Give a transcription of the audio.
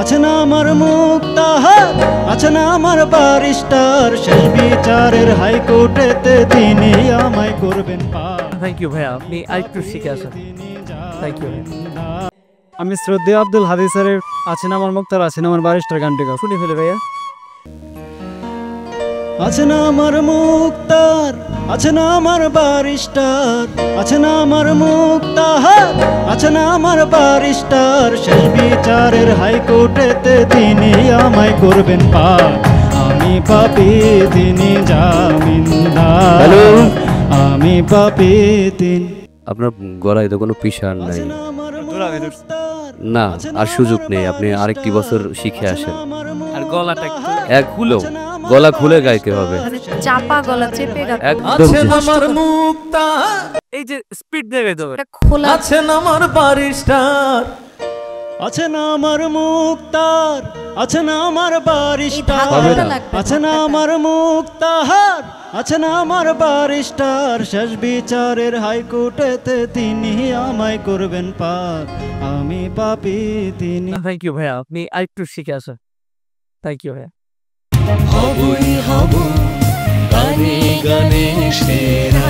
আছে না আমার মুক্তাহার, আছে না আমার ব্যারিস্টার, শেষ বিচারের হাইকোর্টেতে তিনি আমায় করবেন পার। থ্যাংক ইউ ভাইয়া, আপনি আরেকটু শিখে আসেন। Thank you. আমি শ্রদ্ধেয় আব্দুল হাদী স্যারের আছে না আমার মুক্তার, আছে না আমার ব্যারিস্টার গানটি গাও। শুনে ফেলে ভাইয়া। আছে না আমার মুক্তার, আছে না আমার ব্যারিস্টার, আছে না আমার মুক্তাহার, আছে না আমার ব্যারিস্টার, শেষ বিচারের হাইকোর্টেতে তিনি আমায় করবেন পার। আমি পাপী তিনি জামিনদার, আমি পাপী তিনি। আপনার গলায় তো কোনো পিসার নাই না, আর সুযোগ নেই, আপনি আরেকটি বছর শিখে আসেন। আর গলাটা একটু এক খুলো, গলা খুলে গাইতে হবে, চাপা গলা চেপে গাইতে একদম। আমার মুক্তা, এই যে স্পিড দিয়ে গাইতে হবে। খোলা আছেন আমার ব্যারিস্টার, আছে না আমার মুক্তার, আছে না আমার ব্যারিস্টার, আছে না আমার মুক্তাহার, আছে না আমার ব্যারিস্টার, শেষ বিচারের হাইকোর্টেতে তিনি আমায় করবেন পার। আমি পাপী তিনি। থ্যাংক ইউ ভাইয়া, আপনি আরেকটু শিখে আসেন। থ্যাংক ইউ ভাইয়া। হবই হব গানে গানে সেরা।